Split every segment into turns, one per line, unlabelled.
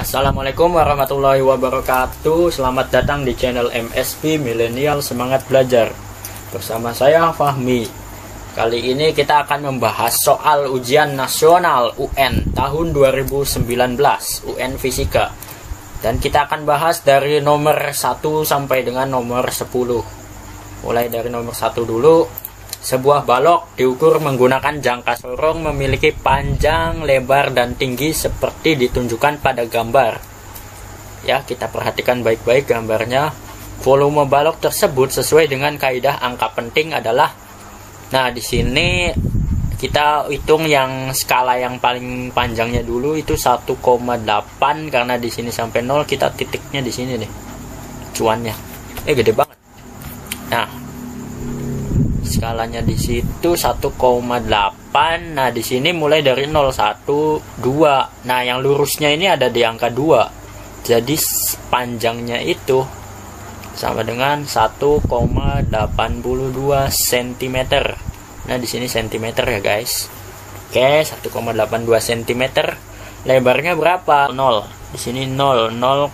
Assalamualaikum warahmatullahi wabarakatuh. Selamat datang di channel MSP Milenial Semangat Belajar. Bersama saya Fahmi. Kali ini kita akan membahas soal ujian nasional UN tahun 2019 UN Fisika. Dan kita akan bahas dari nomor 1 sampai dengan nomor 10. Mulai dari nomor 1 dulu. Sebuah balok diukur menggunakan jangka sorong memiliki panjang, lebar, dan tinggi seperti ditunjukkan pada gambar. Ya, kita perhatikan baik-baik gambarnya. Volume balok tersebut sesuai dengan kaidah angka penting adalah, nah di sini kita hitung yang skala yang paling panjangnya dulu itu 1,8 karena di sini sampai 0 kita titiknya di sini nih. Cuannya. Gede banget. Nah, skalanya di situ 1,8. Nah, di sini mulai dari 0, 1, 2. Nah, yang lurusnya ini ada di angka 2. Jadi panjangnya itu sama dengan 1,82 cm. Nah, di sini cm ya, guys. Oke, 1,82 cm. Lebarnya berapa? 0. Di sini 0, 0,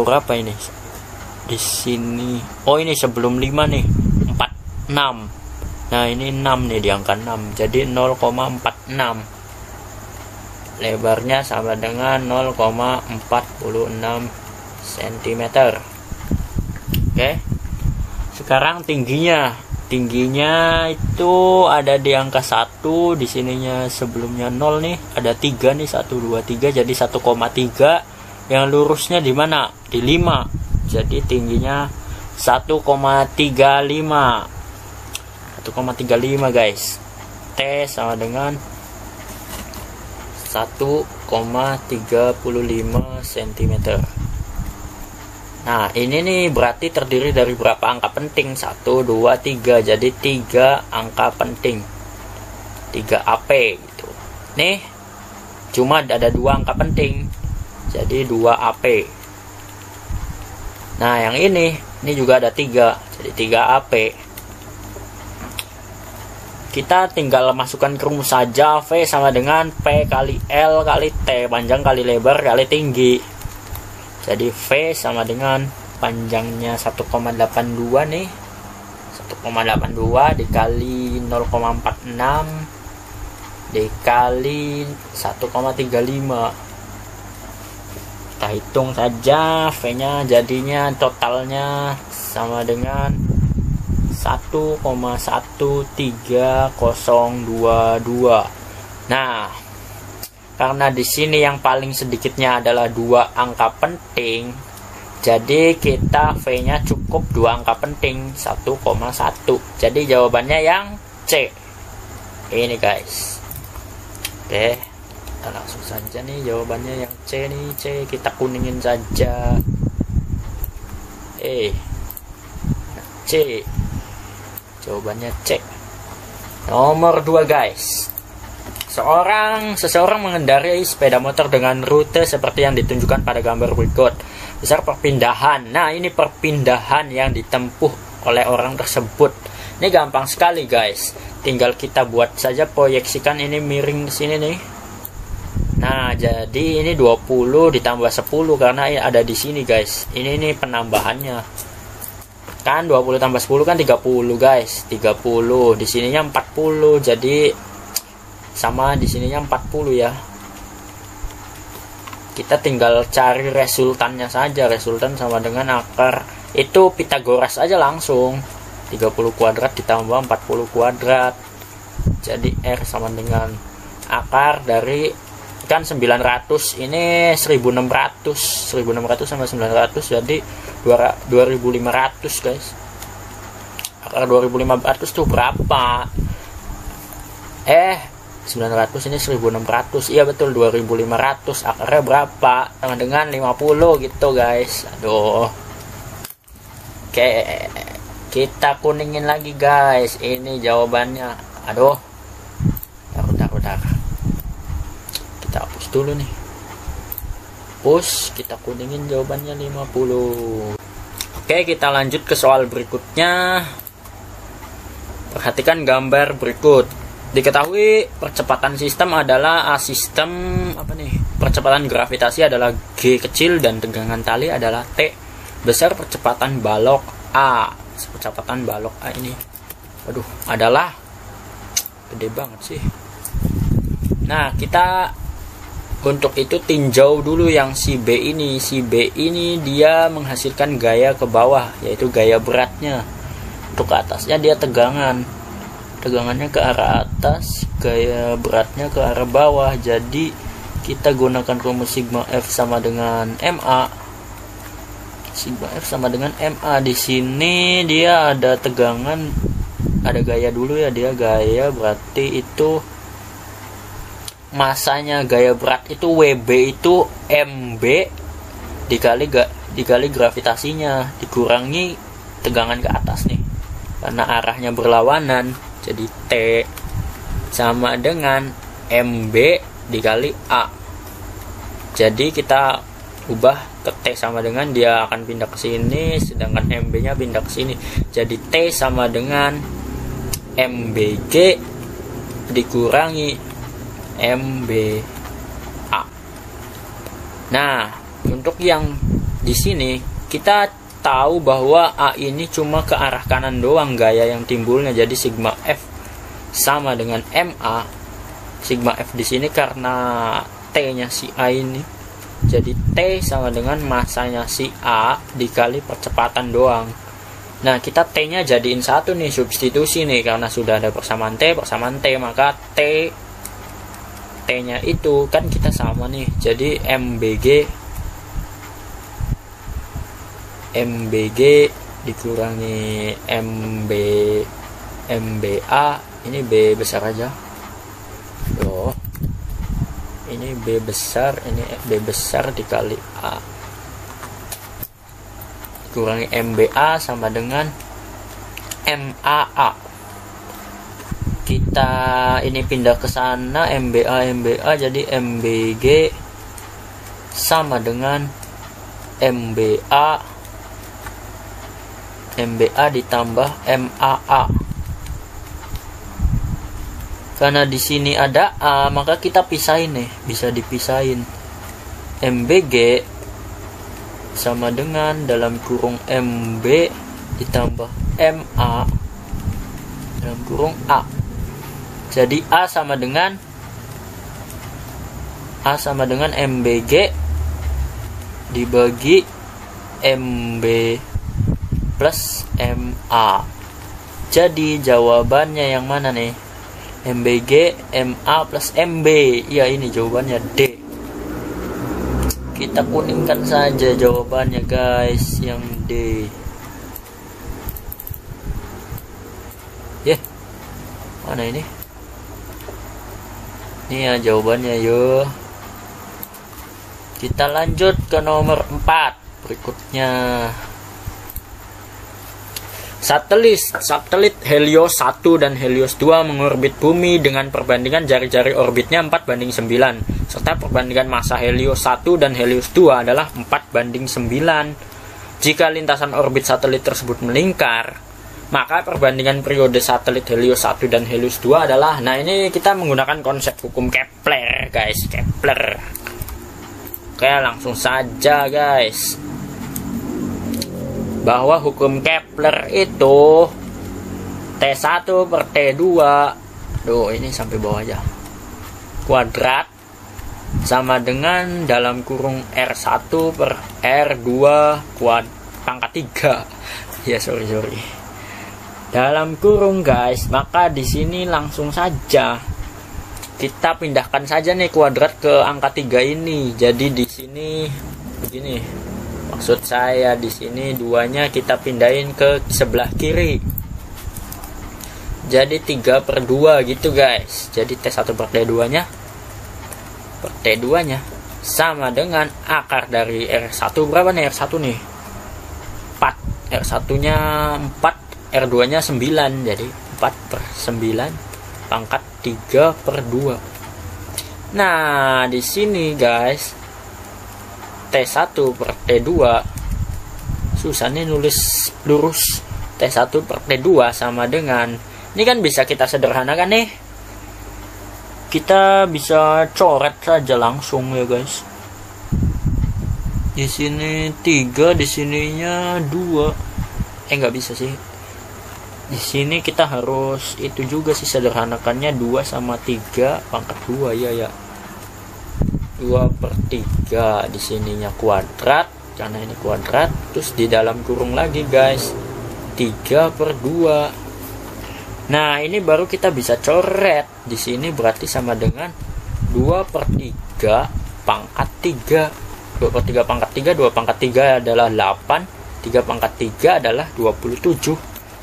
berapa ini? Di sini, oh ini sebelum 5 nih, 46. Nah, ini 6 nih, di angka 6. Jadi 0,46. Lebarnya sama dengan 0,46 cm. Oke. Sekarang tingginya. Tingginya itu ada di angka 1, di sininya sebelumnya 0 nih, ada 3 nih, 1 2 3, jadi 1,3. Yang lurusnya di mana? Di 5. Jadi tingginya 1,35 guys. T sama dengan 1,35 cm. Nah, ini nih berarti terdiri dari berapa angka penting? 1, 2, 3. Jadi 3 angka penting, 3 AP gitu. Nih cuma ada 2 angka penting, jadi 2 AP. Nah, yang ini juga ada 3, jadi 3 AP. Kita tinggal masukkan ke rumus saja. V sama dengan P kali L kali T, panjang kali lebar kali tinggi. Jadi V sama dengan panjangnya 1,82 nih, 1,82 dikali 0,46 dikali 1,35. Kita hitung saja, V-nya jadinya totalnya sama dengan 1,13022. Nah, karena di sini yang paling sedikitnya adalah 2 angka penting, jadi kita V-nya cukup 2 angka penting, 1,1. Jadi jawabannya yang C. Ini guys. Oke. Kita langsung saja nih jawabannya yang C nih, C. Kita kuningin saja. C. Jawabannya C. Nomor 2 guys. Seseorang mengendarai sepeda motor dengan rute seperti yang ditunjukkan pada gambar berikut. Besar perpindahan. Nah, ini perpindahan yang ditempuh oleh orang tersebut. Ini gampang sekali guys. Tinggal kita buat saja, proyeksikan ini miring ke sini nih. Nah, jadi ini 20 ditambah 10 karena ada di sini guys. Ini penambahannya. Kan 20 tambah 10 kan 30 guys. 30. Di sininya 40. Jadi sama di sininya 40 ya. Kita tinggal cari resultannya saja. Resultan sama dengan akar. Itu Pitagoras aja langsung. 30 kuadrat ditambah 40 kuadrat. Jadi R sama dengan akar dari, kan 900, ini 1600 sama 900 jadi 2500 guys. Akar 2500 tuh berapa? 900 ini 1600. Iya betul, 2500. Akarnya berapa? Sama dengan 50 gitu guys. Aduh. Oke, kita kuningin lagi guys. Ini jawabannya. Aduh. Bentar. Kita hapus dulu nih. Kita kuningin jawabannya 50. Oke, kita lanjut ke soal berikutnya. Perhatikan gambar berikut. Diketahui percepatan sistem adalah sistem apa nih? Percepatan gravitasi adalah G kecil dan tegangan tali adalah T besar. Percepatan balok A. Percepatan balok A ini, aduh, adalah gede banget sih. Nah, kita untuk itu tinjau dulu yang si B ini. Si B ini dia menghasilkan gaya ke bawah, yaitu gaya beratnya. Untuk ke atasnya dia tegangannya ke arah atas, gaya beratnya ke arah bawah. Jadi kita gunakan rumus sigma F sama dengan MA. Sigma F sama dengan MA. Di sini dia ada tegangan, ada gaya dulu ya, dia gaya berarti itu masanya gaya berat itu WB itu MB dikali gravitasinya dikurangi tegangan ke atas nih, karena arahnya berlawanan, jadi T sama dengan MB dikali A. Jadi kita ubah ke T sama dengan, dia akan pindah ke sini, sedangkan MB nya pindah ke sini, jadi T sama dengan MBG dikurangi MBA. Nah, untuk yang di sini kita tahu bahwa A ini cuma ke arah kanan doang gaya yang timbulnya. Jadi sigma F sama dengan MA. Sigma F di sini karena T-nya si A ini. Jadi T sama dengan masanya si A dikali percepatan doang. Nah, kita T-nya jadiin satu nih, substitusi nih, karena sudah ada persamaan T, maka T-nya itu kan kita sama nih, jadi MBG dikurangi MBA, ini B besar aja. Ini B besar, ini B besar dikali A. Dikurangi MBA sama dengan MAA. Kita ini pindah ke sana, MBA jadi MBG sama dengan MBA ditambah MAA. Karena di sini ada A, maka kita pisahin nih, bisa dipisahin. MBG sama dengan dalam kurung MB ditambah MA dalam kurung A. Jadi A sama dengan MBG dibagi MB plus MA. Jadi jawabannya yang mana nih? MBG, MA plus MB. Ya, ini jawabannya D. Kita kuningkan saja jawabannya guys, yang D. Mana ini? Ini ya jawabannya, yuk. Kita lanjut ke nomor 4 berikutnya. Satelit Helios 1 dan Helios 2 mengorbit bumi dengan perbandingan jari-jari orbitnya 4:9, serta perbandingan massa Helios 1 dan Helios 2 adalah 4:9. Jika lintasan orbit satelit tersebut melingkar, maka perbandingan periode satelit Helios 1 dan Helios 2 adalah, nah ini kita menggunakan konsep hukum Kepler guys, Kepler. Oke, langsung saja guys, bahwa hukum Kepler itu T1 per T2, ini sampai bawah aja, kuadrat sama dengan dalam kurung R1 per R2 pangkat 3. Ya, sorry. Dalam kurung guys, maka di sini langsung saja kita pindahkan saja nih kuadrat ke angka 3 ini. Jadi di sini begini. Maksud saya di sini duanya kita pindahin ke sebelah kiri. Jadi 3/2 gitu guys. Jadi T1 per T2-nya sama dengan akar dari R1 berapa nih? R1 nih 4. R1-nya 4. R2-nya 9, jadi 4/9 pangkat 3/2. Nah, di sini guys, T1 per T2 susah nih nulis lurus. T1 per T2 sama dengan, ini kan bisa kita sederhanakan nih, kita bisa coret saja langsung ya guys. Di sini 3, di sininya 2. Nggak bisa sih. Di sini kita harus itu juga sih, sederhanakannya 2 sama 3 pangkat 2 ya. 2/3 di sininya kuadrat karena ini kuadrat, terus di dalam kurung lagi guys 3/2. Nah ini baru kita bisa coret. Di sini berarti sama dengan 2/3 pangkat 3. 2/3 pangkat 3, 2/3 adalah 8, 3/3 adalah 27.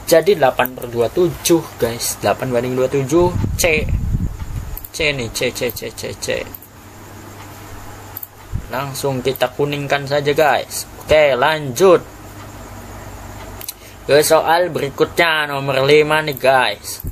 Jadi 8/27 guys. 8/27 C nih, C. Langsung kita kuningkan saja guys. Oke lanjut ke soal berikutnya, nomor 5 nih guys.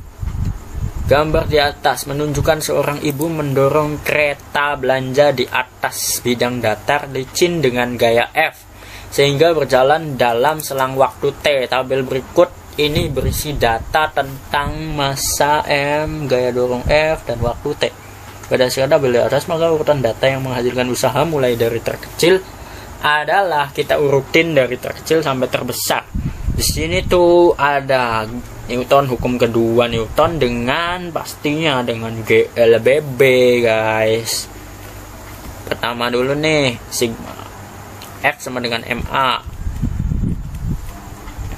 Gambar di atas menunjukkan seorang ibu mendorong kereta belanja di atas bidang datar licin dengan gaya F sehingga berjalan dalam selang waktu T. Tabel berikut ini berisi data tentang massa M, gaya dorong F, dan waktu T. Berdasarkan tabel di atas, maka urutan data yang menghasilkan usaha mulai dari terkecil adalah kita urutin dari terkecil sampai terbesar. Di sini tuh ada Newton, hukum kedua Newton dengan pastinya dengan GLBB guys. Pertama dulu nih, sigma F sama dengan MA.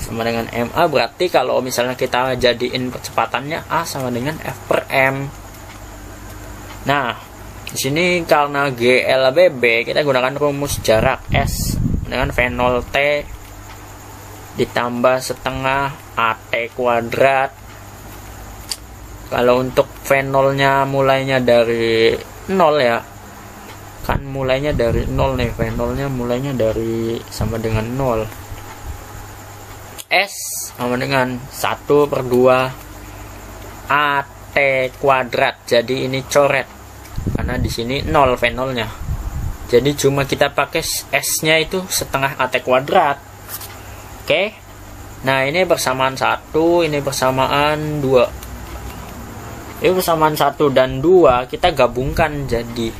Sama dengan MA berarti kalau misalnya kita jadiin percepatannya A sama dengan F per M. Nah, di sini karena GLBB kita gunakan rumus jarak S dengan V0 T ditambah setengah AT kuadrat. Kalau untuk V0 nya mulainya dari 0 ya, kan mulainya dari 0 nih, V0 nya mulainya dari sama dengan 0. S sama dengan 1/2 AT kuadrat. Jadi ini coret karena di sini 0 V0 nya, jadi cuma kita pakai S nya itu setengah AT kuadrat. Oke. Nah, ini bersamaan 1, ini bersamaan 2. Ini bersamaan 1 dan 2 kita gabungkan jadi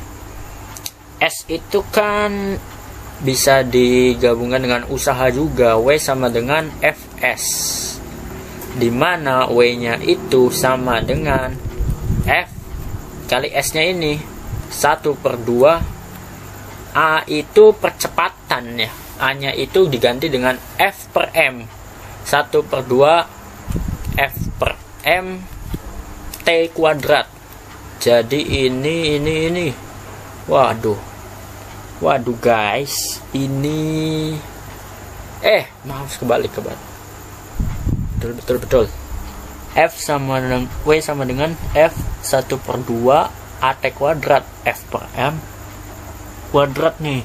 S itu kan bisa digabungkan dengan usaha juga, W sama dengan Fs, dimana W-nya itu sama dengan F kali S-nya ini 1/2. A itu percepatannya, A-nya itu diganti dengan F per M, 1/2 F per M T kuadrat. Jadi ini waduh guys, ini maaf kebalik. Betul. F sama dengan W sama dengan F 1/2 AT kuadrat F per M kuadrat nih.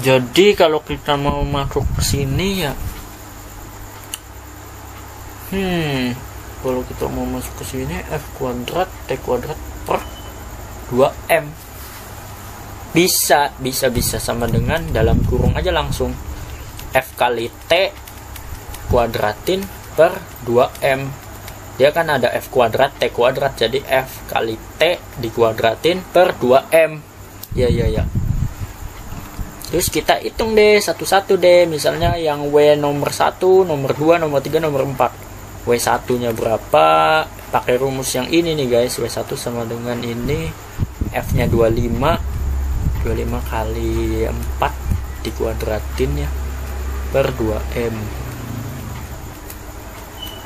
Jadi kalau kita mau masuk ke sini ya, kalau kita mau masuk ke sini F kuadrat T kuadrat per 2M bisa sama dengan dalam kurung aja langsung F kali T kuadratin per 2M. Dia kan ada F kuadrat T kuadrat, jadi F kali T dikuadratin per 2M. Ya. Terus kita hitung deh satu-satu deh. Misalnya yang W nomor 1, nomor 2, nomor 3, nomor 4. W1 nya berapa? Pakai rumus yang ini nih guys. W1 sama dengan ini, F nya 25 kali 4 dikuadratin ya per 2M.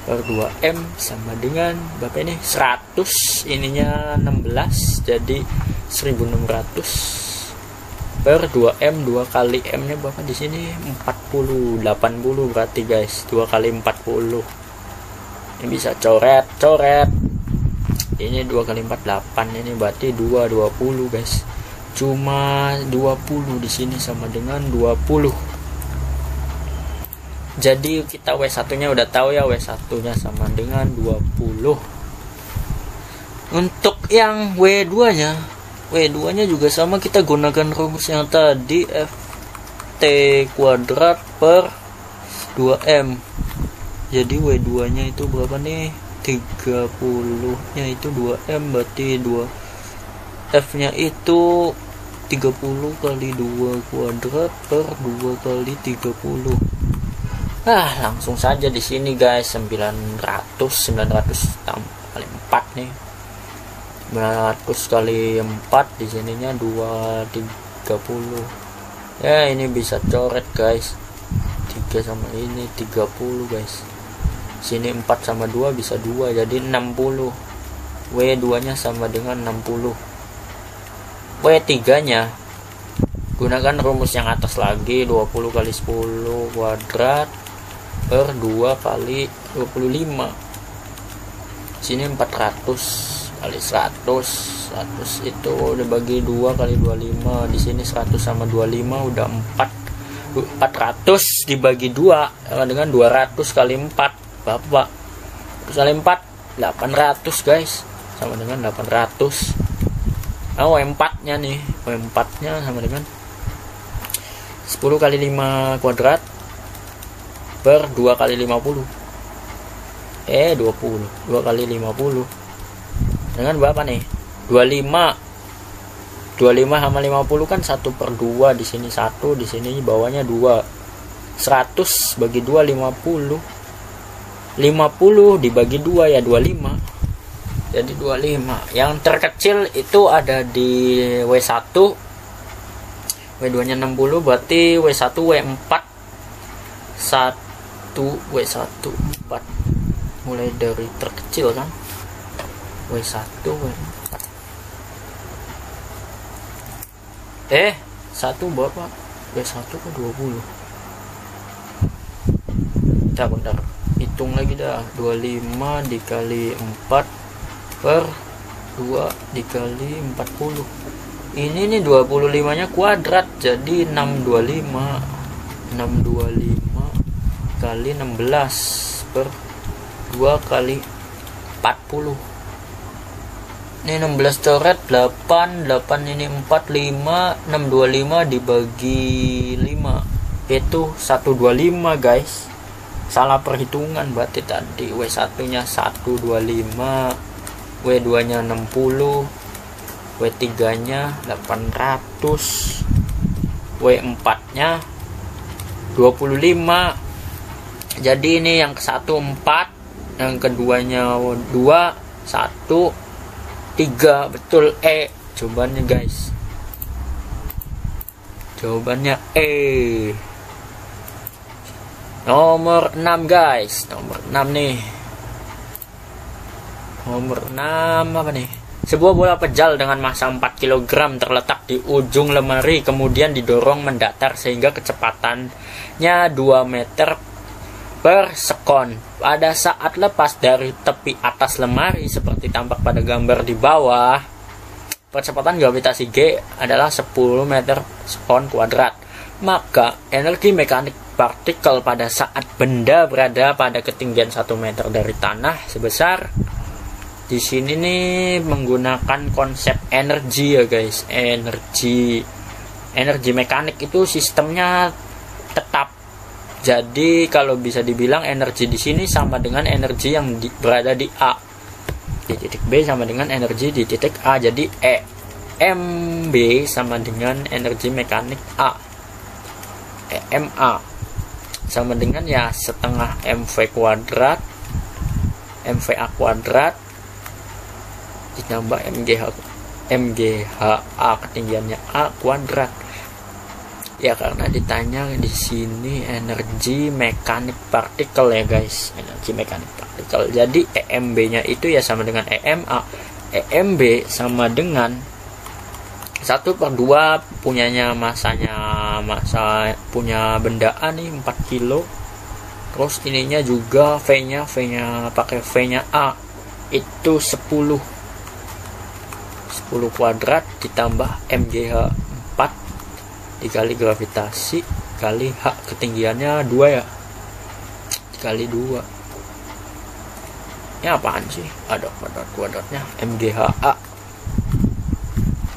Per 2M sama dengan berapa ini? 100, ininya 16, jadi 1600 per 2M. 2 kali M nya berapa di sini? 40, 80 berarti guys. 2 kali 40. Ini bisa coret. Ini 2 kali 4 8, ini berarti 20 guys. Cuma 20 di sini sama dengan 20. Jadi kita W1 nya udah tahu ya, W1 nya sama dengan 20. Untuk yang W2 nya juga sama, kita gunakan rumus yang tadi, F T kuadrat per 2M. Jadi W2 nya itu berapa nih? 30 nya itu 2M, berarti 2F nya itu 30 kali 2 kuadrat per 2 kali 30. Langsung saja di sini guys, 900 kali 4 nih, 900 kali 4, di sininya 230 ya. Ini bisa coret guys, 3 sama ini 30 guys, sini 4 sama 2 bisa 2, jadi 60. W2 nya sama dengan 60. W3 nya gunakan rumus yang atas lagi, 20 kali 10 kuadrat per 2 kali 25. Sini 400 kali 100 itu dibagi 2 kali 25. Di sini 100 sama 25 udah 400 dibagi 2 sama dengan 200 kali 4 Bapak. Kali 4 800 guys, sama dengan 800. W4 nya nih, W4 nya sama dengan 10 kali 5 kuadrat per 2 kali 50. 20 2 kali 50 dengan berapa nih? 25 sama 50 kan 1 per 2. Di sini 1, di sini bawahnya 2. 100 bagi 2 50 dibagi 2 ya 25, jadi 25. Yang terkecil itu ada di W1, W2 nya 60, berarti W1 W4 W1 4, mulai dari terkecil kan, W1 W4 1 berapa? W1 ke 20. Bentar hitung lagi dah. 25 dikali 4 per 2 dikali 40. Ini nih 25 nya kuadrat, jadi 625 kali 16 per 2 kali 40. Ini 16 coret 8 ini 45, 625 dibagi 5 itu 125 guys. Salah perhitungan berarti tadi. W1 nya 125, W2 nya 60, W3 nya 800, W4 nya 25. Jadi ini yang ke 1 4, yang keduanya 2 1 3, betul jawabannya guys. Jawabannya nomor 6 guys, nomor 6 nih. Nomor 6 apa nih? Sebuah bola pejal dengan massa 4 kg terletak di ujung lemari, kemudian didorong mendatar sehingga kecepatannya 2 meter per sekon. Pada saat lepas dari tepi atas lemari seperti tampak pada gambar di bawah, percepatan gravitasi G adalah 10 meter sekon kuadrat. Maka energi mekanik partikel pada saat benda berada pada ketinggian 1 meter dari tanah sebesar, di sini nih menggunakan konsep energi ya guys. Energi mekanik itu sistemnya tetap. Jadi kalau bisa dibilang energi di sini sama dengan energi yang berada di A. Di titik B sama dengan energi di titik A. Jadi EMB sama dengan energi mekanik A. EMA sama dengan ya setengah MV kuadrat, MVA kuadrat ditambah MGHA ketinggiannya A kuadrat. Ya karena ditanya di sini energi mekanik partikel ya guys, energi mekanik partikel. Jadi EMB-nya itu ya sama dengan EMA. EMB sama dengan 1/2 punyanya massa punya benda A nih 4 kilo. Terus ininya juga V-nya pakai V-nya A itu 10 kuadrat ditambah MGH 4 dikali gravitasi kali H ketinggiannya 2 ya, dikali 2. Ini apaan sih? Ada kuadratnya MGHA.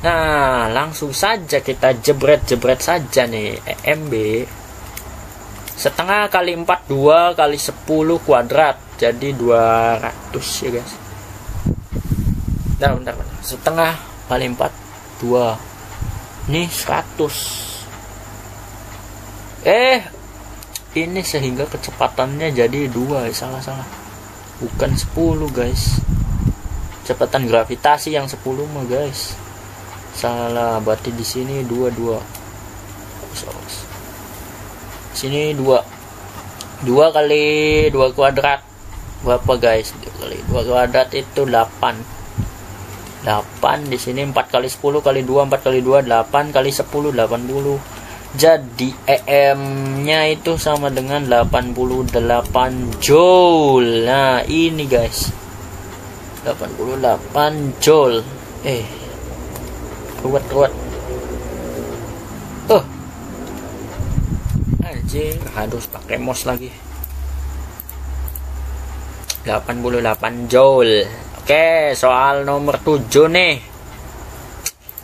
Nah langsung saja kita jebret saja nih. EMB setengah kali 4 2 kali 10 kuadrat, jadi 200 ya guys. Bentar. Setengah kali 4 2, ini 100. Ini sehingga kecepatannya jadi 2. Salah, bukan 10 guys. Kecepatan gravitasi yang 10 mah guys. Salah, berarti di sini 2. Sini 2 kali 2 kuadrat berapa guys? 2 kali 2 kuadrat itu 8. Di sini 4 kali 10 kali 2 4 kali 2 8 kali 10 80. Jadi EM-nya itu sama dengan 88 joule. Nah, ini guys. 88 joule. Ruwet. Anjir, harus pakai mouse lagi. 88 joule. Oke, soal nomor 7 nih.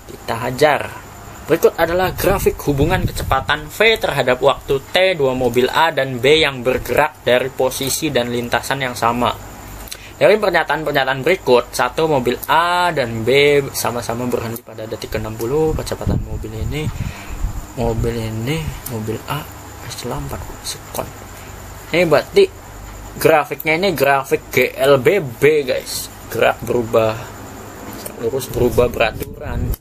Kita hajar. Berikut adalah grafik hubungan kecepatan V terhadap waktu T dua mobil A dan B yang bergerak dari posisi dan lintasan yang sama. Dari pernyataan-pernyataan berikut, satu mobil A dan B sama-sama berhenti pada detik ke-60. Kecepatan mobil A setelah 40 sekon. Ini berarti grafiknya ini grafik GLBB guys. Gerak berubah, lurus berubah beraturan.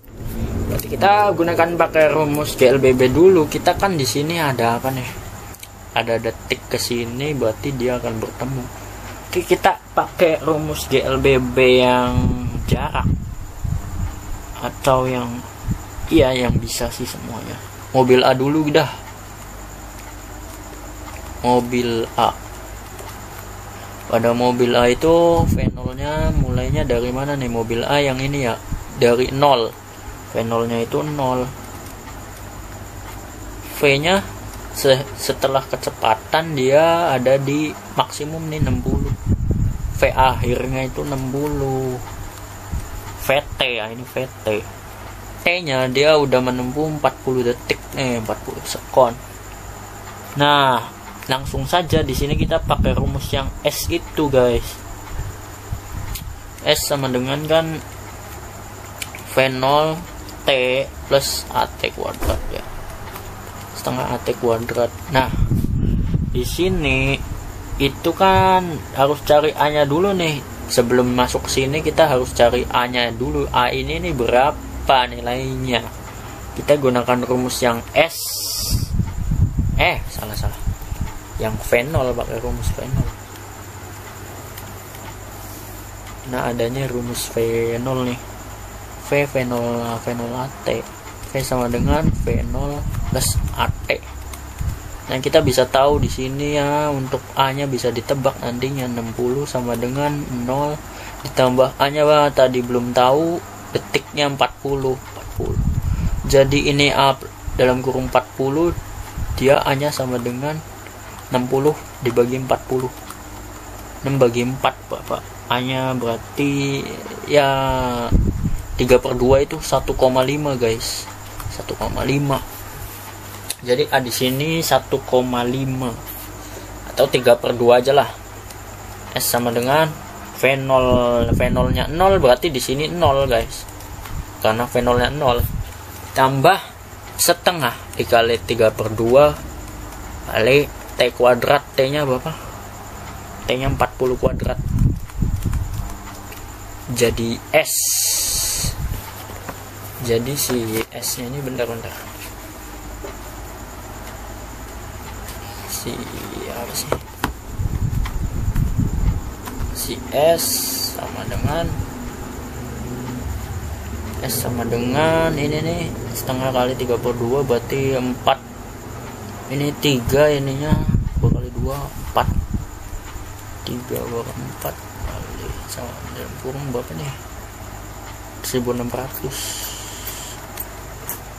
Berarti kita gunakan pakai rumus GLBB dulu. Kita kan di sini ada apa nih? Ada detik ke sini, berarti dia akan bertemu. Oke, kita pakai rumus GLBB yang jarak atau yang yang bisa sih semuanya. Mobil A dulu dah. Mobil A. Pada mobil A itu V0-nya mulainya dari mana nih? Mobil A yang ini ya, dari 0. V0-nya itu 0. V-nya setelah kecepatan dia ada di maksimum nih 60. V akhirnya itu 60. VT ya, ini VT. T-nya dia udah menempuh 40 detik nih, 40 sekon. Nah, langsung saja di sini kita pakai rumus yang S itu guys. S sama dengan kan V0 T plus AT kuadrat ya. Setengah AT kuadrat. Nah, di sini itu kan harus cari A-nya dulu nih. Sebelum masuk sini kita harus cari A-nya dulu. A ini nih berapa nilainya? Kita gunakan rumus yang S. Salah. Yang V0 pakai rumus V0. Nah, adanya rumus V0 nih. V0 AT. V sama dengan V0 plus AT. Nah, kita bisa tahu di sini ya, untuk A-nya bisa ditebak nantinya 60 sama dengan 0 ditambah A-nya tadi belum tahu, detiknya 40. Jadi ini A dalam kurung 40, dia A-nya sama dengan 60 dibagi 40. 6 bagi 4 Bapak. A-nya berarti ya 3/2 itu 1,5 guys. 1,5. Jadi A di sini 1,5 atau 3/2 aja lah. S sama dengan V0. V0-nya 0 berarti di sini 0 guys. Karena V0-nya 0 tambah setengah dikali 3/2 kali T kuadrat. T-nya berapa? T-nya 40 kuadrat. Jadi S. Jadi si S-nya ini bentar. Si S sama dengan ini nih, setengah kali 3/2 berarti 4. Ini 3, ininya 2 kali 2 4. 3 bawah 4 kali sama dalam kurung berapa nih? 1600.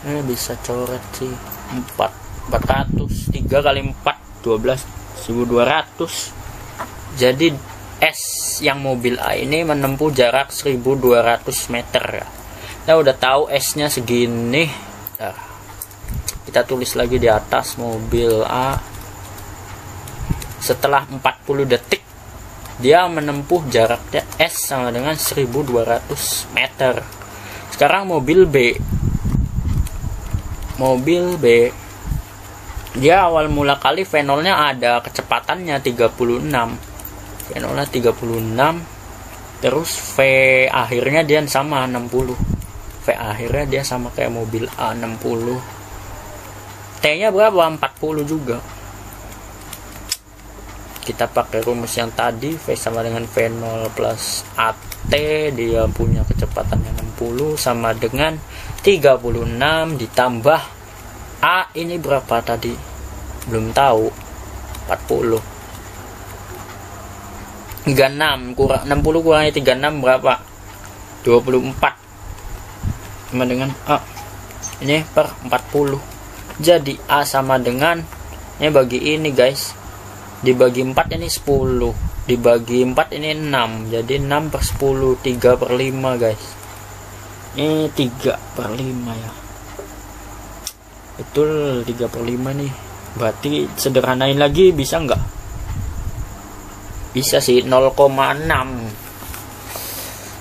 Ini bisa coret sih 400. 3 kali 4 12.200. Jadi S yang mobil A ini menempuh jarak 1200 meter. Kita udah tahu S-nya segini. Nah, kita tulis lagi di atas mobil A Setelah 40 detik dia menempuh jaraknya S sama dengan 1200 meter. Sekarang mobil B dia awal mula kali V0 nya ada kecepatannya 36, V0 nya 36, terus V akhirnya dia sama 60, V akhirnya dia sama kayak mobil A 60, T nya berapa? 40 juga. Kita pakai rumus yang tadi, V sama dengan V0 plus AT, dia punya kecepatannya 60 sama dengan 36 ditambah A ini berapa tadi? Belum tahu. 40. 36 kurang 60 kurangi 36 berapa? 24. Sama dengan A. Ini per 40. Jadi A sama dengan ini bagi ini guys. Dibagi 4 ini 10, dibagi 4 ini 6, jadi 6 per 10, 3 per 5 guys. Ini 3 per 5 ya, betul 3 per 5 nih. Berarti sederhanain lagi bisa nggak? Bisa sih, 0,6,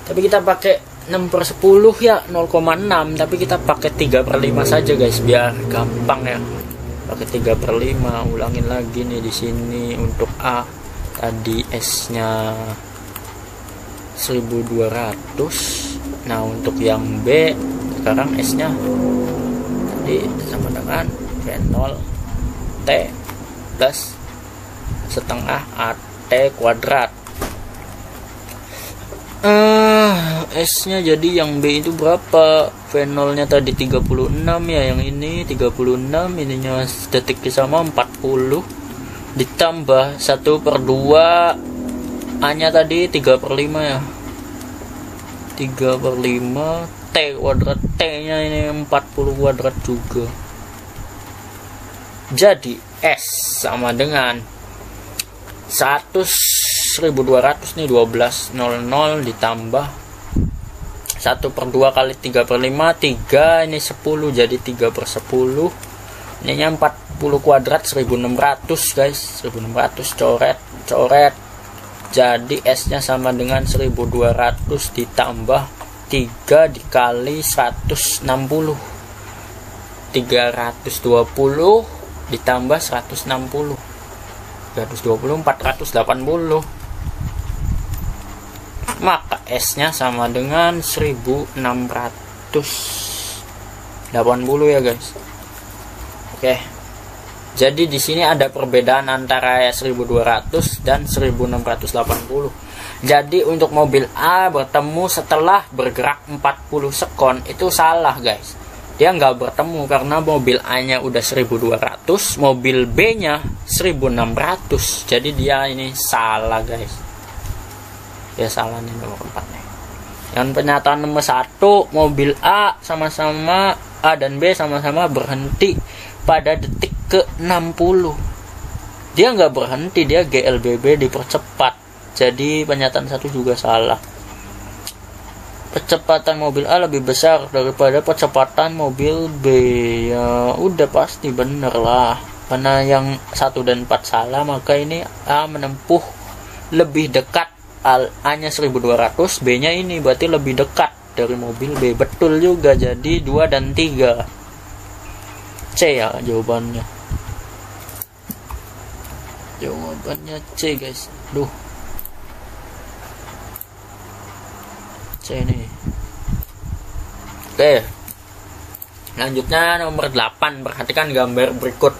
tapi kita pakai 6 per 10 ya, 0,6, tapi kita pakai 3 per 5 saja guys biar gampang ya. Pakai 3 per 5, ulangin lagi nih di sini. Untuk A tadi S nya 1200. Nah untuk yang B sekarang S nya tadi sama dengan V0 T plus setengah AT kuadrat. S nya jadi yang B itu berapa? V0 nya tadi 36 ya, yang ini 36, ininya detiknya sama 40 ditambah 1 per 2, A nya tadi 3 per 5 ya, 3 per 5 T kuadrat, T nya ini 40 kuadrat juga. Jadi S sama dengan 1200 nih, 1200 ditambah 1 per 2 kali 3 per 5, 3 ini 10, jadi 3 per 10, ini 40 kuadrat 1600 guys, 1600 coret, jadi S nya sama dengan 1200 ditambah 3 dikali 160, 320 ditambah 160, 320 480, maka S nya sama dengan 1680 ya guys. Oke, jadi di sini ada perbedaan antara 1200 dan 1680. Jadi untuk mobil A bertemu setelah bergerak 40 sekon itu salah guys. Dia nggak bertemu karena mobil A nya udah 1200, mobil B nya 1600. Jadi dia ini salah guys. Ya salah nih nomor 4 nih. Yang pernyataan nomor 1, mobil A sama-sama A dan B sama-sama berhenti pada detik ke 60. Dia nggak berhenti, dia GLBB dipercepat. Jadi pernyataan 1 juga salah. Kecepatan mobil A lebih besar daripada kecepatan mobil B. Ya udah pasti bener lah. Karena yang 1 dan 4 salah, maka ini A menempuh lebih dekat. A nya 1200, B nya ini berarti lebih dekat dari mobil B. Betul juga, jadi 2 dan 3 C ya jawabannya. Jawabannya C guys. Duh, C nih. Oke, lanjutnya nomor 8. Perhatikan gambar berikut.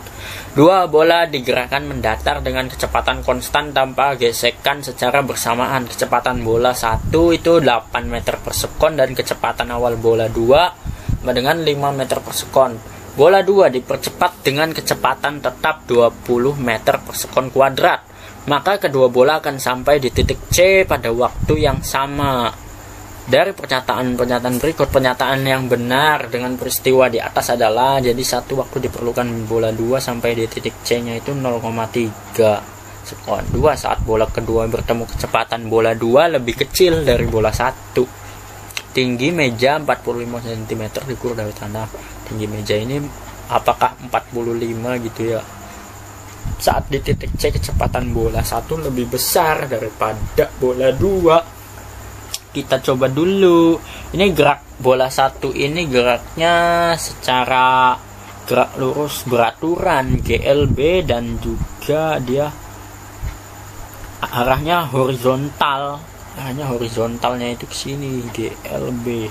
2 bola digerakkan mendatar dengan kecepatan konstan tanpa gesekan secara bersamaan. Kecepatan bola 1 itu 8 meter per sekon dan kecepatan awal bola 2 dengan 5 meter per sekon. Bola 2 dipercepat dengan kecepatan tetap 20 meter per sekon kuadrat. Maka kedua bola akan sampai di titik C pada waktu yang sama. Dari pernyataan berikut, pernyataan yang benar dengan peristiwa di atas adalah jadi satu waktu diperlukan bola 2 sampai di titik C nya itu 0,3 sekon. 2 saat bola kedua bertemu, kecepatan bola 2 lebih kecil dari bola 1. Tinggi meja 45 cm diukur dari tanah. Tinggi meja ini apakah 45 gitu ya? saat di titik C kecepatan bola 1 lebih besar daripada bola 2. Kita coba dulu. Ini gerak bola 1 ini geraknya secara gerak lurus beraturan GLB, dan juga dia arahnya horizontal. Arahnya horizontalnya itu ke sini GLB.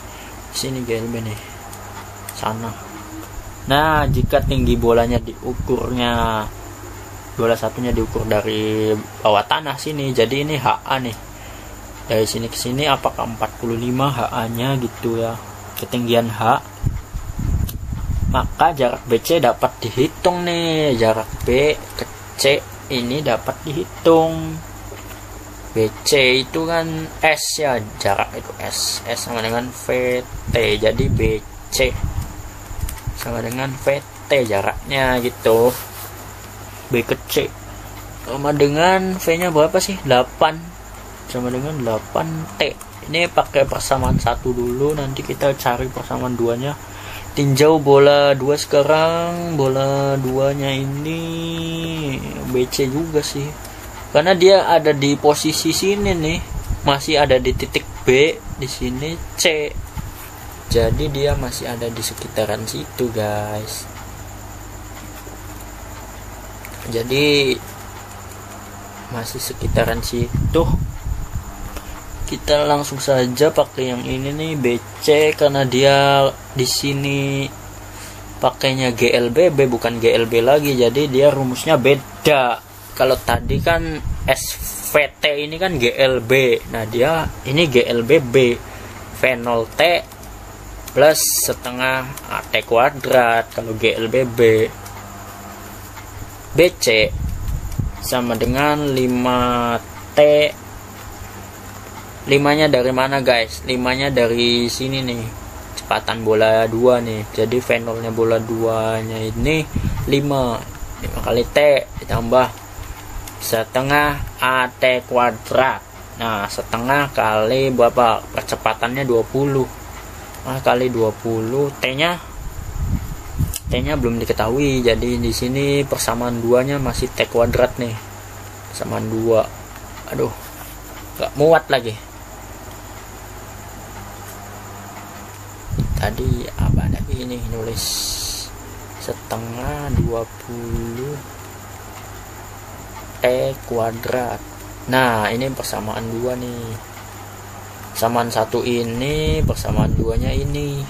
Sini GLB nih. Sana. Nah, jika tinggi bolanya diukurnya, bola satunya diukur dari bawah tanah sini, jadi ini HA nih. Dari sini ke sini apakah 45 HA-nya gitu ya. Ketinggian H. Maka jarak BC dapat dihitung nih. Jarak B ke C ini dapat dihitung. BC itu kan S ya, jarak itu S sama dengan VT, jadi BC sama dengan VT jaraknya gitu. B ke C sama dengan V nya berapa sih? 8 sama dengan 8T. Ini pakai persamaan 1 dulu, nanti kita cari persamaan 2 nya. Tinjau bola 2 sekarang. Bola 2 nya ini BC juga sih, karena dia ada di posisi sini nih, masih ada di titik B, di sini C, jadi dia masih ada di sekitaran situ guys. Jadi masih sekitaran situ. Kita langsung saja pakai yang ini nih, BC, karena dia di sini pakainya GLB, bukan GLB lagi, jadi dia rumusnya beda. Kalau tadi kan SVT ini kan GLB, nah dia ini GLBB, V0T plus setengah AT kuadrat. Kalau GLBB, BC sama dengan 5T. 5 nya dari mana guys? 5 nya dari sini nih, kecepatan bola 2 nih, jadi V0 nya bola 2 nya ini 5 kali T ditambah setengah AT kuadrat. Nah, setengah kali berapa? Percepatannya 20. Nah, kali 20, T nya belum diketahui. Jadi di sini persamaan 2-nya masih T kuadrat nih. Persamaan 2. Aduh. Gak muat lagi. Tadi apa ada ini nulis setengah 20 T kuadrat. Nah, ini persamaan 2 nih. Persamaan 1 ini, persamaan 2 nya ini.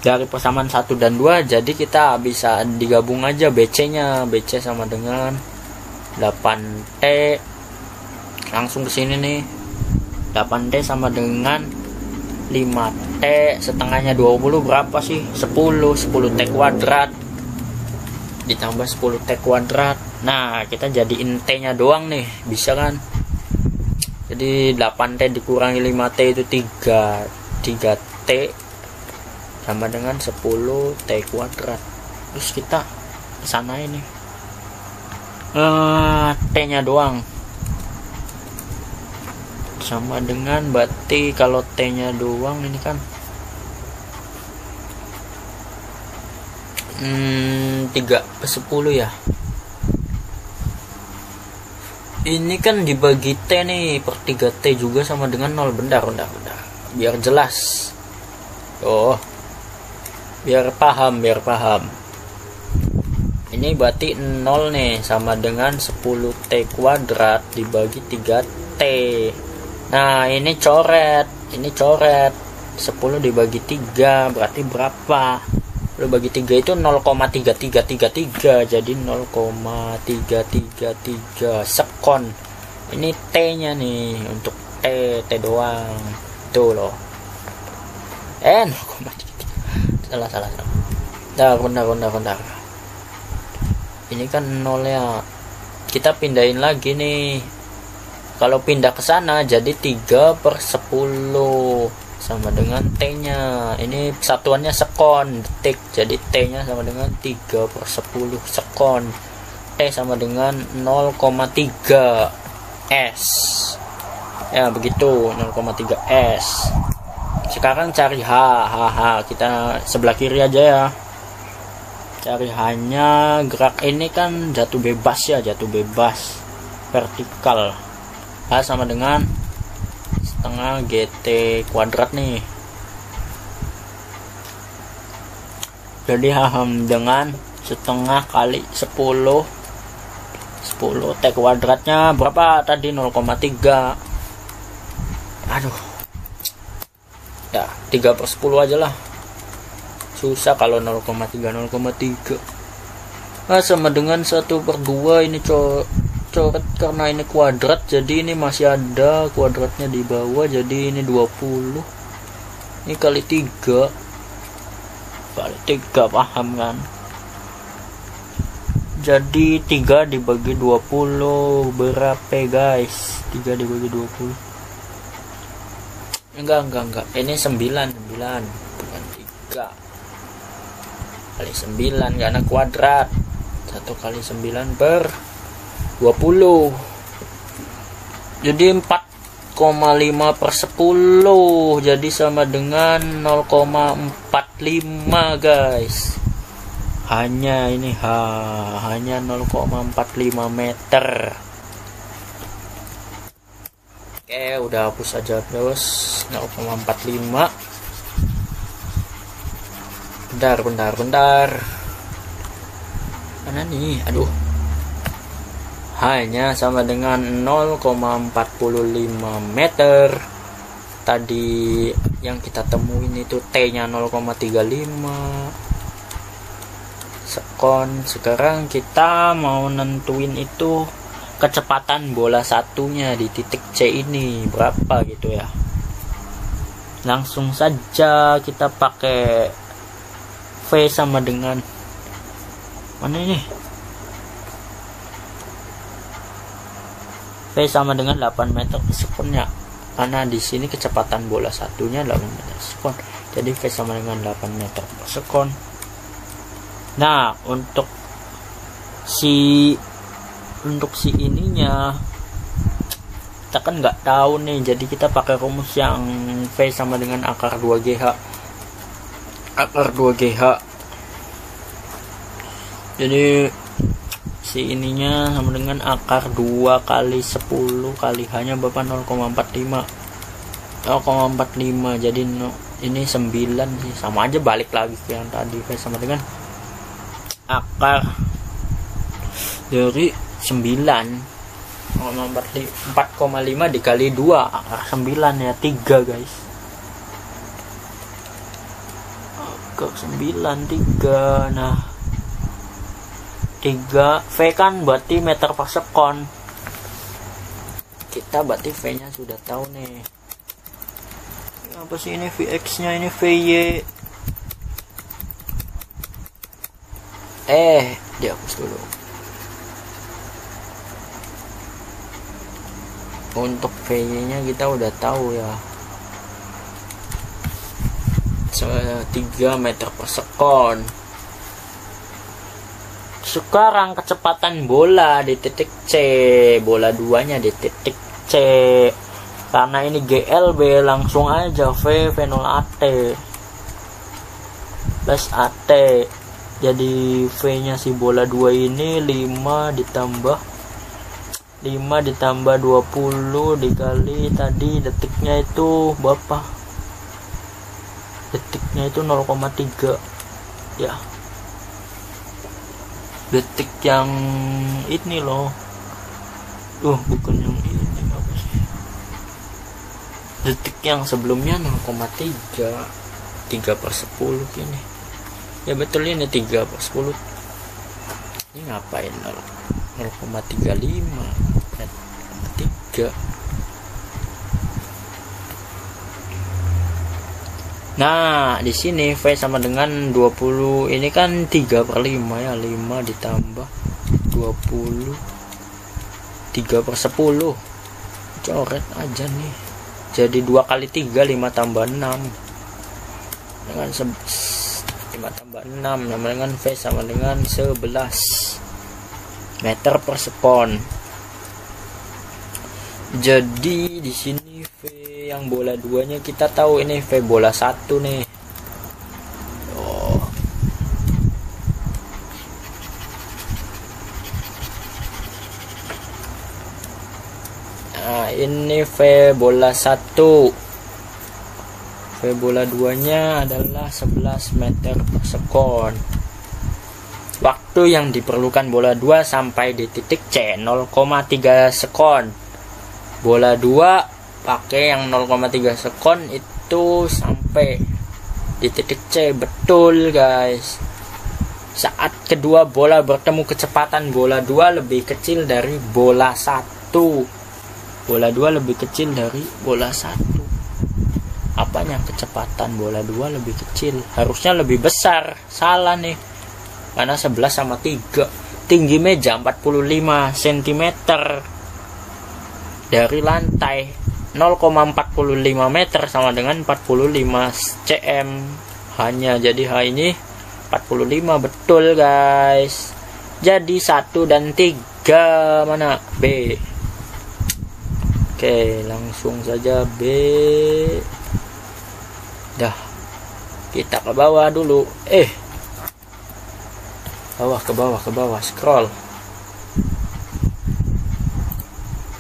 Dari persamaan 1 dan 2, jadi kita bisa digabung aja BC nya. BC sama dengan 8T. Langsung ke sini nih. 8T sama dengan 5T, setengahnya 20 berapa sih? 10T kuadrat ditambah 10T kuadrat. Nah, kita jadiin T nya doang nih, bisa kan? Jadi 8T dikurangi 5T itu 3T sama dengan 10T kuadrat. Terus kita kesana ini T nya doang sama dengan, berarti kalau T nya doang ini kan 3/10 ya. Ini kan dibagi T nih per 3T juga sama dengan 0. Bentar biar jelas. Oh, biar paham. Ini berarti 0 nih sama dengan 10T kuadrat dibagi 3T. Nah, ini coret 10 dibagi 3 berarti berapa? Lu bagi 3 itu 0,3333, jadi 0,333 sekon. Ini T nya nih, untuk T doang tuh loh. 0,3 salah. Bentar. Ini kan 0 ya, kita pindahin lagi nih. Kalau pindah ke sana jadi 3/10 sama dengan T nya. Ini satuannya sekon, detik, jadi T nya sama dengan 3/10 sekon. T sama dengan 0,3 S ya, begitu, 0,3 S. Sekarang cari H. Kita sebelah kiri aja ya. Cari hanya gerak ini kan jatuh bebas ya, jatuh bebas vertikal. Nah, sama dengan setengah GT kuadrat nih. Jadi dengan setengah kali 10 T kuadratnya berapa tadi? 0,3. Aduh ya 3/10 aja lah, susah kalau 0,3. Nah, sama dengan 1/2. Ini coret karena ini kuadrat, jadi ini masih ada kuadratnya di bawah, jadi ini 20. Ini kali 3, paham kan? Jadi 3 dibagi 20 berapa guys? 3 dibagi 20 enggak, ini 9 bukan 3 kali 9 karena kuadrat. 1 kali 9 per 20, jadi 4,5/10, jadi sama dengan 0,45 guys. Hanya 0,45 meter. Oke, udah hapus aja bos. 0,45. Bentar. Mana nih? Aduh. Hanya sama dengan 0,45 meter. Tadi yang kita temuin itu T-nya 0,35 sekon. Sekarang kita mau nentuin itu kecepatan bola satunya di titik C ini berapa gitu ya. Langsung saja kita pakai V sama dengan mana ini? V sama dengan 8 meter per sekon ya, karena di sini kecepatan bola satunya 8 meter per sekon, jadi V sama dengan 8 meter per sekon. Nah, untuk si ininya kita kan nggak tahu nih, jadi kita pakai rumus yang V sama dengan akar 2GH. Jadi si ininya sama dengan akar 2 kali 10 kali hanya berapa? 0,45. Jadi ini 9 sih, sama aja, balik lagi ke yang tadi. V sama dengan akar dari 4,5 dikali 2 akar 9 ya, 3 guys. Akar 9 3. Nah, 3 V kan berarti meter per sekon. Kita berarti V nya sudah tahu nih. Apa sih ini Vx nya? Ini Vy. Dihapus dulu. Untuk Vy nya kita udah tahu ya, 3 meter per sekon. Sekarang kecepatan bola di titik C, bola duanya di titik C. Karena ini GLB, langsung aja V0AT plus AT. Jadi V-nya si bola 2 ini 5 ditambah 20 dikali tadi detiknya itu berapa? Detiknya itu 0,3 ya. Detik yang ini loh, bukan yang ini, apa sih? Detik yang sebelumnya 0,3, 3/10 ini ya, betul ini 3/10. Ini ngapain 0,35 3. Nah, di sini V sama dengan 20. Ini kan 3/5 ya, 5 ditambah 20, 3/10. Coret aja nih. Jadi 2 kali 3, 5 tambah 6. Dengan 5 tambah 6 sama dengan V sama dengan 11 meter per sekon. Jadi di sini V yang bola 2-nya kita tahu, ini V bola 1 nih. ini V bola 1. V bola 2 nya adalah 11 meter per sekon. Waktu yang diperlukan bola 2 sampai di titik C 0,3 sekon. Bola 2 pakai yang 0,3 sekon itu sampai di titik C. Betul guys. Saat kedua bola bertemu, kecepatan bola 2 lebih kecil dari bola 1. Bola 2 lebih kecil dari bola 1. Apanya kecepatan bola 2 lebih kecil? Harusnya lebih besar. Salah nih. Karena 11 sama 3. Tinggi meja 45 cm dari lantai. 0,45 meter sama dengan 45 cm. Hanya jadi H ini 45. Betul guys. Jadi 1 dan 3 mana? B. Oke, langsung saja B. Dah. Kita ke bawah dulu. Ke bawah scroll.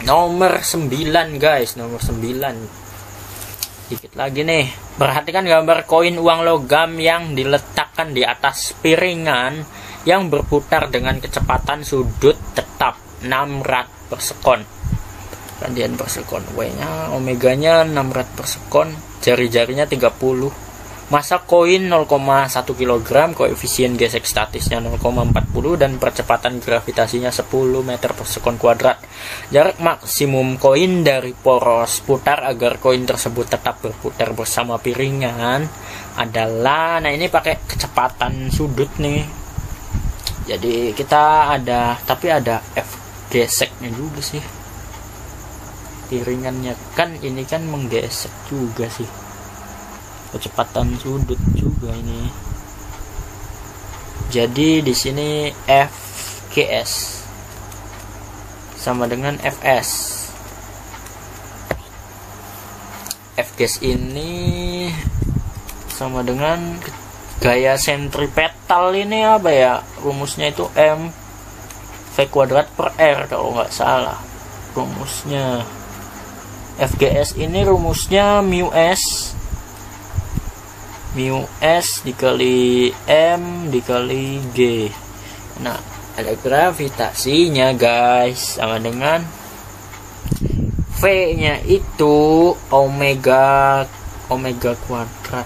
Nomor 9 guys, nomor 9. Dikit lagi nih. Perhatikan gambar koin uang logam yang diletakkan di atas piringan yang berputar dengan kecepatan sudut tetap 6 rad per sekon. Radian per sekon. W-nya, omeganya 6 rad per sekon. Jari-jarinya 30. Masa koin 0,1 kg, koefisien gesek statisnya 0,40 dan percepatan gravitasinya 10 meter per sekon kuadrat. Jarak maksimum koin dari poros putar agar koin tersebut tetap berputar bersama piringan adalah, nah ini pakai kecepatan sudut nih. Jadi kita ada, tapi ada F geseknya juga sih. Piringannya kan ini kan menggesek juga sih. Kecepatan sudut juga ini. Jadi di sini FGS sama dengan FS. FGS ini sama dengan gaya sentripetal. Ini apa ya? Rumusnya itu M V kuadrat per R kalau nggak salah. Rumusnya FGS ini rumusnya mu S dikali M dikali G. Nah, ada gravitasinya guys, sama dengan V nya itu omega kuadrat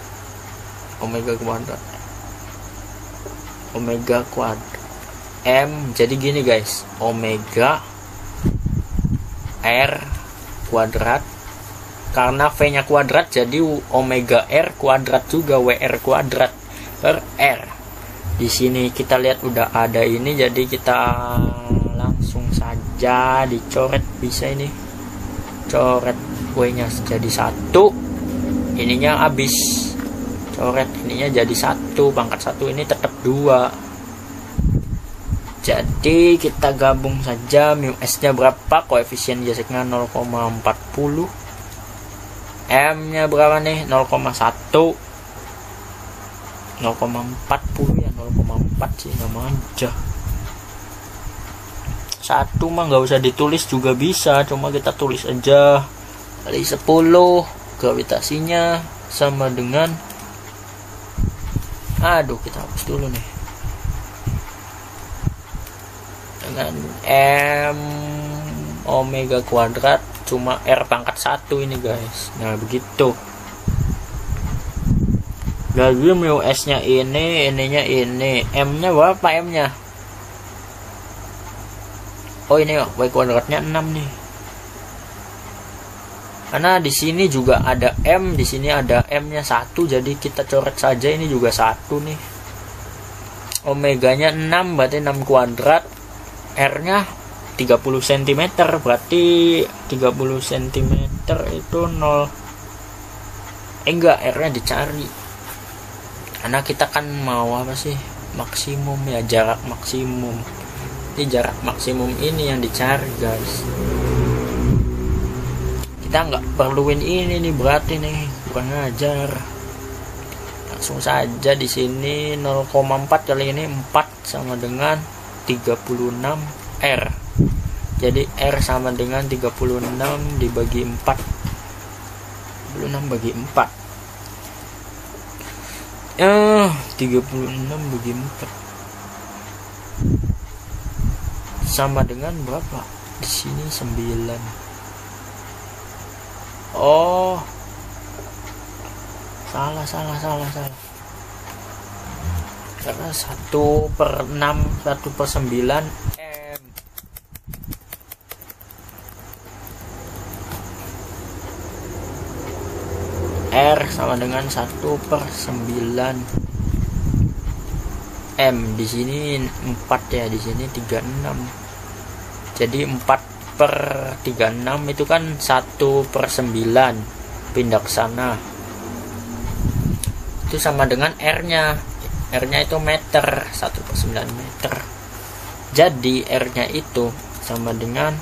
M. Jadi gini guys, omega R kuadrat. Karena V nya kuadrat jadi omega R kuadrat juga, WR kuadrat per R. Di sini kita lihat udah ada ini, jadi kita langsung saja dicoret. Bisa ini coret W nya jadi 1, ininya habis. Coret ininya jadi 1, pangkat 1 ini tetap 2. Jadi kita gabung saja. Mu S nya berapa? Koefisien geseknya 0,40. M nya berapa nih? 0,1. 0,40 ya, 0,4 sih nama aja. 1 mah nggak usah ditulis juga bisa, cuma kita tulis aja kali 10. Gravitasinya sama dengan, aduh kita hapus dulu nih, dengan M omega kuadrat cuma R pangkat 1 ini guys. Nah begitu. Lagi mu S nya ini, ininya ini. M nya berapa M nya? Oh ini Y kuadratnya 6 nih. Karena di sini juga ada M, di sini ada M nya 1, jadi kita coret saja ini juga 1 nih. Omeganya 6 berarti 6 kuadrat. R nya 30 cm, berarti 30 cm itu 0. Enggak, R-nya dicari. Karena kita kan mau apa sih? Maksimum ya, jarak maksimum. Ini jarak maksimum ini yang dicari, guys. Kita nggak perluin ini nih, berarti nih kurang ajar. Langsung saja di sini 0,4 kali ini 4 sama dengan 36 R. Jadi R sama dengan 36 dibagi 4. 36 bagi 4. 36 bagi 4 sama dengan berapa? Di sini 9. Oh, salah. Karena 1/6, 1/9 M. R sama dengan 1/9 M. Di sini 4 ya, di sini 36. Jadi 4/36 itu kan 1/9. Pindah ke sana. Itu sama dengan R-nya. R-nya itu meter, 1/9 meter. Jadi R-nya itu sama dengan,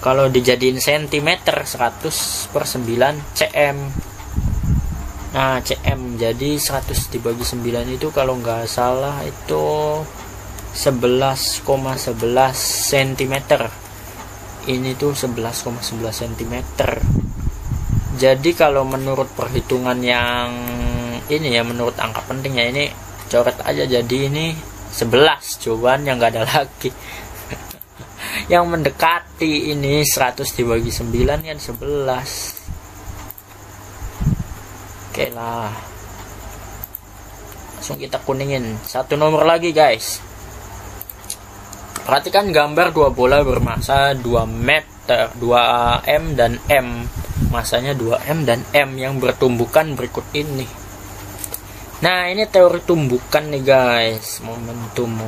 kalau dijadiin sentimeter, 100/9 cm. Nah, cm, jadi 100 dibagi 9 itu kalau nggak salah itu 11,11 cm. Ini tuh 11,11 cm. Jadi kalau menurut perhitungan yang ini ya, menurut angka pentingnya ini coret aja, jadi ini 11 jawabannya, nggak ada lagi. Yang mendekati ini 100 dibagi 9 kan 11. Oke lah, langsung kita kuningin. Satu nomor lagi guys. Perhatikan gambar dua bola bermasa 2 meter, 2M dan M. Masanya 2M dan M yang bertumbukan berikut ini. Nah, ini teori tumbukan nih guys. Momentum.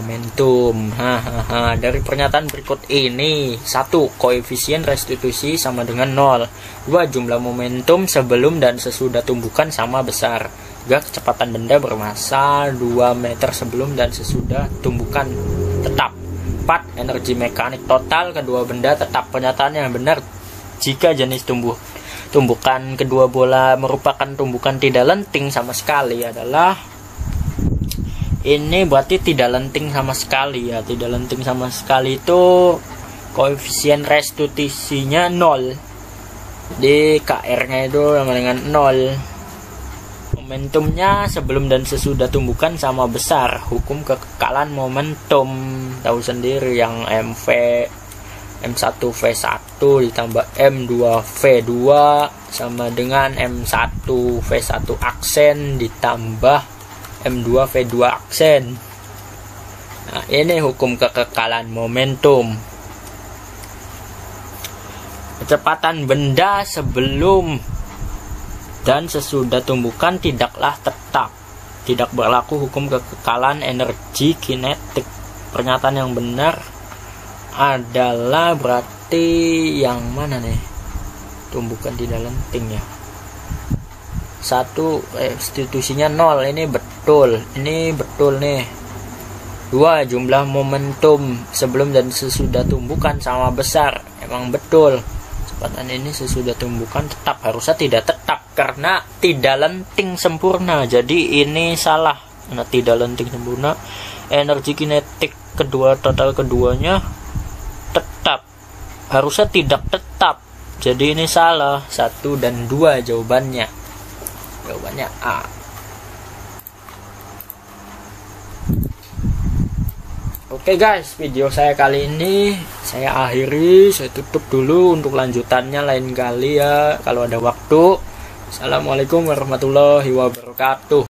Dari pernyataan berikut ini. 1. Koefisien restitusi sama dengan 0. 2. Jumlah momentum sebelum dan sesudah tumbukan sama besar. 3. Kecepatan benda bermasa 2 meter sebelum dan sesudah tumbukan tetap. 4. Energi mekanik total kedua benda tetap. Pernyataan yang benar jika jenis tumbukan kedua bola merupakan tumbukan tidak lenting sama sekali adalah ini, berarti tidak lenting sama sekali ya. Tidak lenting sama sekali itu koefisien restitusinya 0. Di KR nya itu sama dengan 0. Momentumnya sebelum dan sesudah tumbukan sama besar. Hukum kekekalan momentum tahu sendiri, yang M1V1 ditambah M2V2 sama dengan M1V1 aksen ditambah M2V2 aksen. Nah, ini hukum kekekalan momentum. Kecepatan benda sebelum dan sesudah tumbukan tidaklah tetap. Tidak berlaku hukum kekekalan energi kinetik. Pernyataan yang benar adalah berarti yang mana nih? Tumbukan tidak lenting ya. 1. Restitusinya 0. Ini betul. Ini betul nih. 2. Jumlah momentum sebelum dan sesudah tumbukan sama besar. Emang betul. Kecepatan ini sesudah tumbukan tetap. Harusnya tidak tetap karena tidak lenting sempurna. Jadi ini salah. Karena tidak lenting sempurna. Energi kinetik total keduanya tetap, harusnya tidak tetap. Jadi ini salah. 1 dan 2 jawabannya A. Oke guys, video saya kali ini saya akhiri, saya tutup dulu. Untuk lanjutannya lain kali ya kalau ada waktu. Assalamualaikum warahmatullahi wabarakatuh.